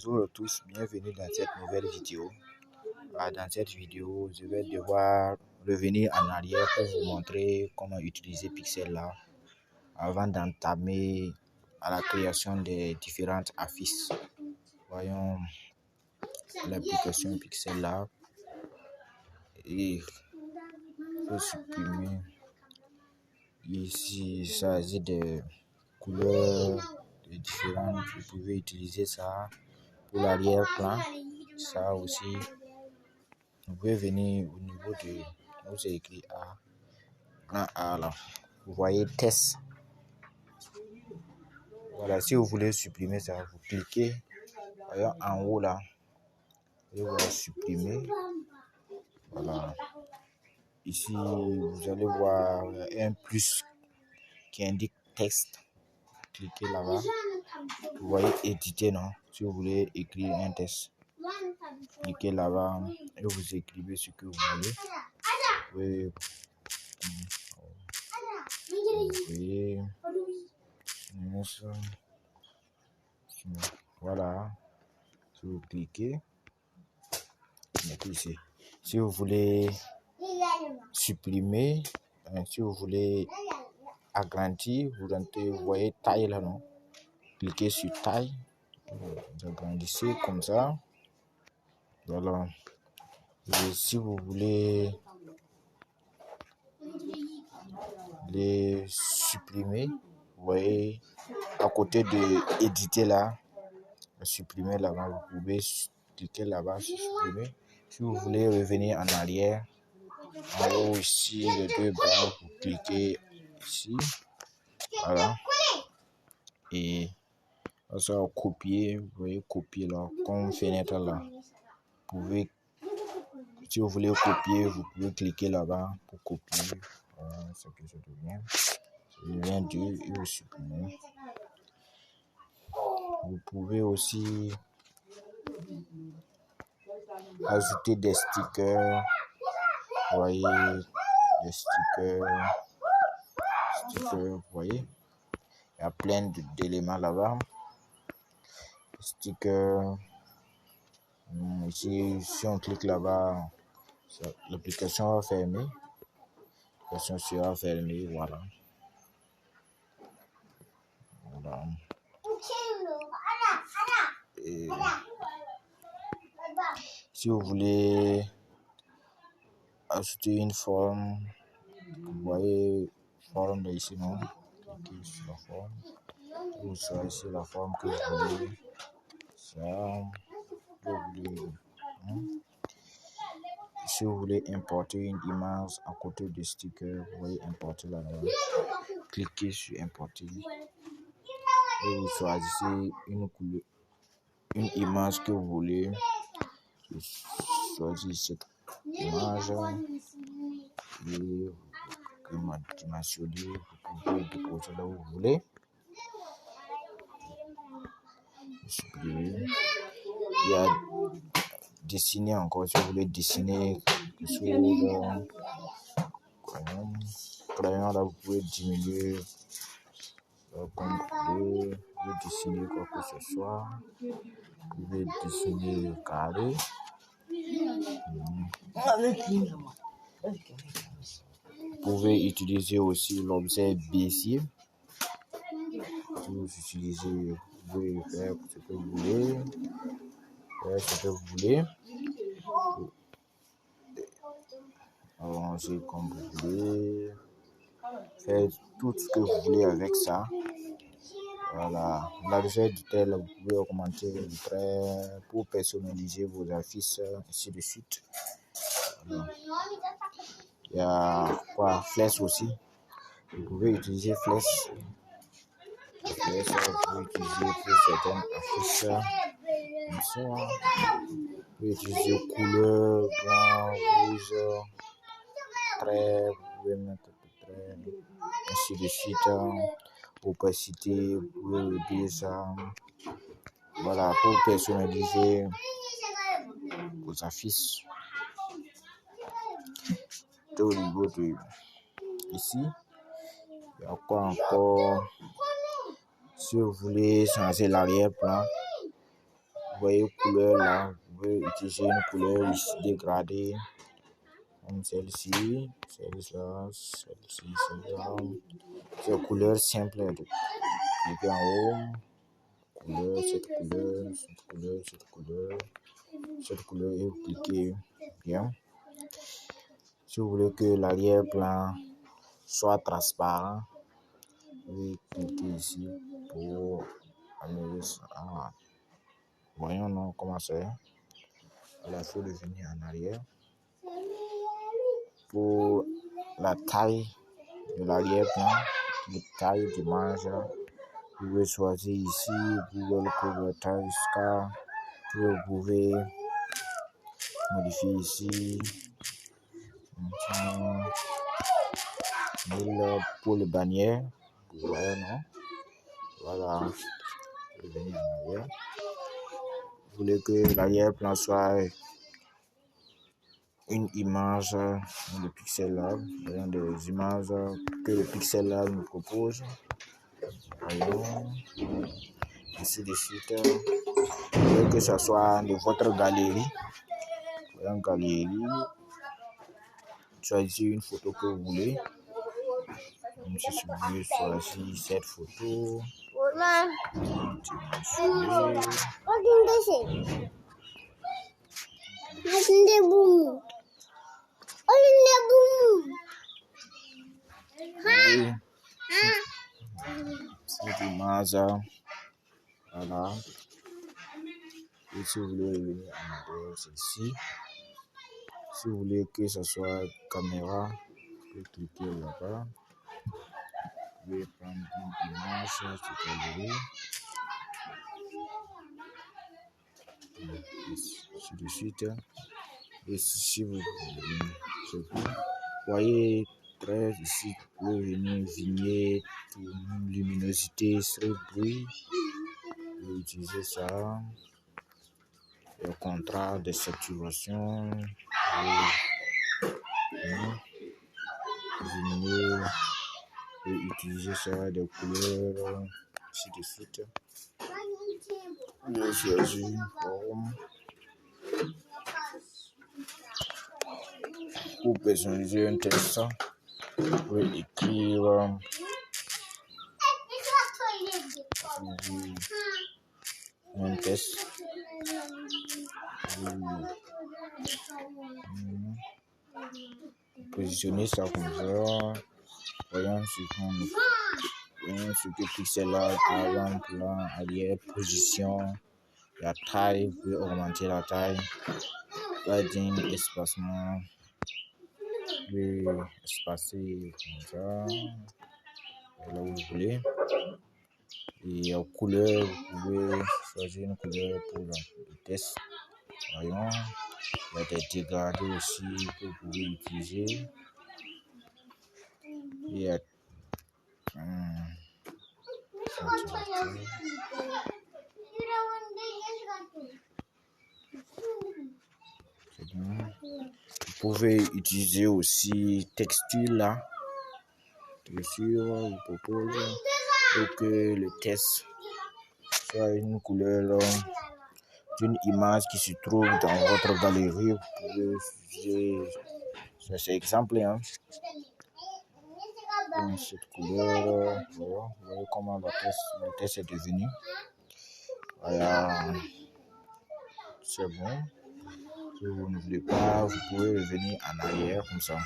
Bonjour à tous, bienvenue dans cette nouvelle vidéo. Dans cette vidéo, je vais devoir revenir en arrière pour vous montrer comment utiliser Pixel Lab avant d'entamer à la création des différentes affiches. Voyons l'application Pixel Lab et il faut supprimer. Ici, il s'agit de couleurs différentes. Vous pouvez utiliser ça pour l'arrière-plan. Ça aussi, vous pouvez venir au niveau de où c'est écrit A là. Vous voyez test. Voilà, si vous voulez supprimer ça, vous cliquez voyons, en haut là. Et vous allez supprimer. Voilà. Ici, vous allez voir un plus qui indique texte. Cliquez là-bas. Vous voyez éditer, non? Si vous voulez écrire un texte, cliquez là-bas et vous écrivez ce que vous voulez. Voilà. Si vous cliquez, ici. Si vous voulez supprimer, si vous voulez agrandir, vous voyez taille là, non? Cliquez sur taille, vous agrandissez comme ça. Voilà. Et si vous voulez les supprimer, vous voyez à côté de éditer là, supprimer là-bas, vous pouvez cliquer là-bas sur supprimer. Si vous voulez revenir en arrière, en haut ici, les deux barres, vous cliquez ici, voilà, et ça va copier, vous voyez copier là, comme fenêtre là. Vous pouvez, si vous voulez copier, vous pouvez cliquer là-bas pour copier. Voilà, ce que ça devient 2 et vous supprimez. Vous pouvez aussi ajouter des stickers. Vous voyez des stickers, vous voyez. Il y a plein d'éléments là-bas. Stickers. Ici, si on clique là-bas, l'application va fermer. L'application sera fermée, voilà. Voilà. Et si vous voulez ajouter une forme, vous voyez forme de ici, non? Cliquez sur la forme. Vous choisissez la forme que vous voulez. Ça, vous voulez. Si vous voulez importer une image à côté du sticker, vous voyez importer là-bas. Cliquez sur importer. Et vous choisissez une image que vous voulez. Choisissez cette image et vous dimensionnez, vous pouvez déposer là où vous voulez. Il y a dessiner encore, si vous voulez dessiner quelque chose, crayon là, vous pouvez diminuer comme vous pouvez dessiner quoi que ce soit. Vous pouvez dessiner carré. Vous pouvez utiliser aussi l'objet baissier. Si vous utilisez, vous pouvez faire ce que vous voulez. Faire ce que vous voulez. Arranger comme vous voulez. Faire tout ce que vous voulez avec ça. Voilà. L'argent du tel, vous pouvez augmenter le trait pour personnaliser vos affiches, ainsi de suite. Voilà. Il y a quoi? Flèche aussi. Vous pouvez utiliser flèche. Flèche, vous pouvez utiliser pour certaines affiches. Comme ça. Vous pouvez utiliser couleur, blanc, rouge, trait. Vous pouvez mettre des traits, ainsi de suite. Opacité, vous pouvez réduire ça. Voilà, pour personnaliser vos affiches. Au niveau de ici, il y a quoi encore? Si vous voulez changer l'arrière-plan, voyez couleur là, vous pouvez utiliser une couleur ici dégradée, comme celle-ci, celle-là, celle-ci, celle-là. C'est couleur simple, cliquez en haut, couleur, cette couleur, cette couleur, cette couleur, cette couleur, et vous cliquez bien. Si vous voulez que l'arrière-plan soit transparent, vous cliquez ici pour améliorer ça. Ah, voyons non, comment c'est. Il faut revenir en arrière. Pour la taille de l'arrière-plan, la taille d'image, vous pouvez choisir ici, vous pouvez le couvre-taille jusqu'à, vous pouvez modifier ici. Pour le bannière, vous voyez, non? Voilà, revenir en arrière. Vous voulez que l'arrière-plan soit une image, le pixel lab, voyons des images que le pixel lab nous propose. Voyons, ainsi de suite. Vous voulez que ce soit de votre galerie. Voyons, galerie. Choisissez une photo que vous voulez. Même si vous voulez choisir cette photo. Cette image, voilà. Et si vous voulez revenir en arrière, c'est ici. Si vous voulez que ce soit caméra, vous pouvez cliquer là-bas. Vous pouvez prendre une image sur galerie. Ainsi de suite. Et si vous voyez très ici, vous pouvez venir vignette, luminosité, strip bruit. Vous pouvez utiliser ça. Le contrat de saturation. Venir et utiliser ça des couleurs, ainsi de suite. Je choisis une forme pour personnaliser un texte. Vous pouvez écrire un texte. Positionner ça comme ça. Voyons ce que pixel art, avant, plan, arrière, position, la taille, vous pouvez augmenter la taille, padding, espacement, vous pouvez espacer comme ça, là où vous voulez. Et en couleur, vous pouvez choisir une couleur pour le test. Voyons, il y a des dégradés aussi que vous pouvez utiliser. Il y a vous pouvez utiliser aussi texture là. Texture vous propose pour que le test soit une couleur d'une image qui se trouve dans votre galerie. Vous pouvez utiliser cet exemple. Hein. Cette couleur, vous voyez comment le test est devenu. Voilà, c'est bon. Si vous ne voulez pas, vous pouvez revenir en arrière comme ça.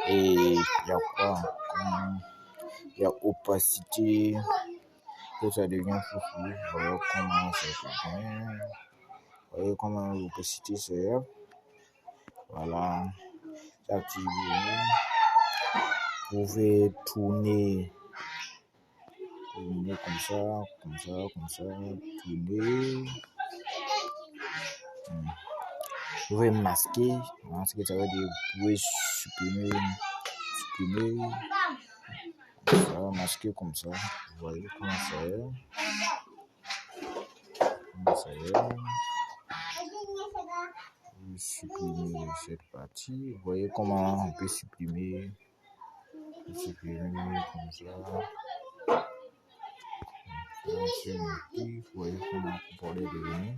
Et il y a quoi? Il y a opacité, que ça devient foufou. Voyez comment c'est bien. Voyez comment l'opacité c'est. Voilà, c'est activé. Vous pouvez tourner comme ça, tourner. Vous pouvez masquer, ça veut dire vous pouvez supprimer, ça va masquer comme ça. Vous voyez comment ça est. Vous supprimez cette partie. Vous voyez comment on peut supprimer comme ça. Vous voyez comment comporter des données.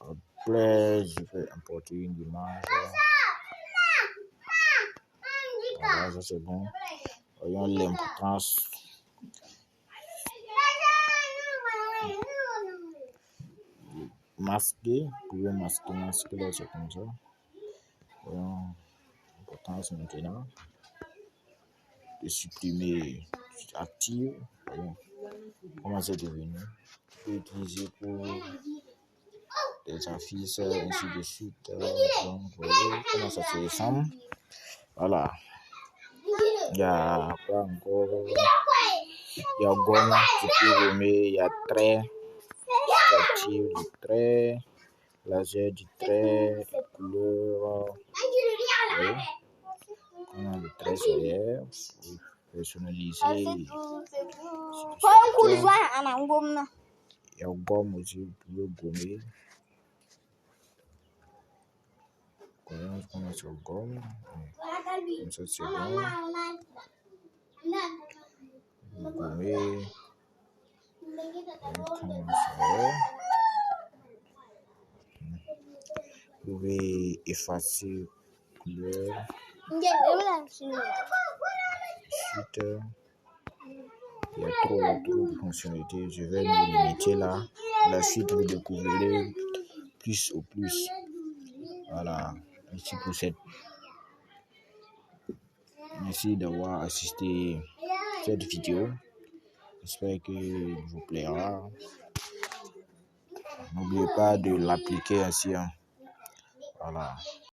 Après, je vais importer une image. Voilà, ça c'est bon. Voyons l'importance. Masquer, vous pouvez masquer là, c'est comme ça. Voyons l'importance maintenant. De supprimer active. Voyons comment c'est devenu. Vous pouvez utiliser pour des affiches, ainsi de suite. Donc, vous voyez comment ça se ressemble. Voilà. Il y a quoi encore? Il y a gomme, tu peux remettre, il y a trait, statue du trait, laser du trait, couleur, oui. On a le trait solaire, personnalisé. Il y a gomme aussi, vous pouvez gommer. Voyons qu'on a sur gomme. Comme ça, c'est bon. Vous gommer. Vous pouvez effacer couleur. Ensuite, il y a trop de fonctionnalités. Je vais me limiter là. La suite, vous découvrirez plus au plus. Voilà. Merci pour Merci d'avoir assisté à cette vidéo. J'espère qu'elle vous plaira. N'oubliez pas de l'appliquer ainsi. Voilà.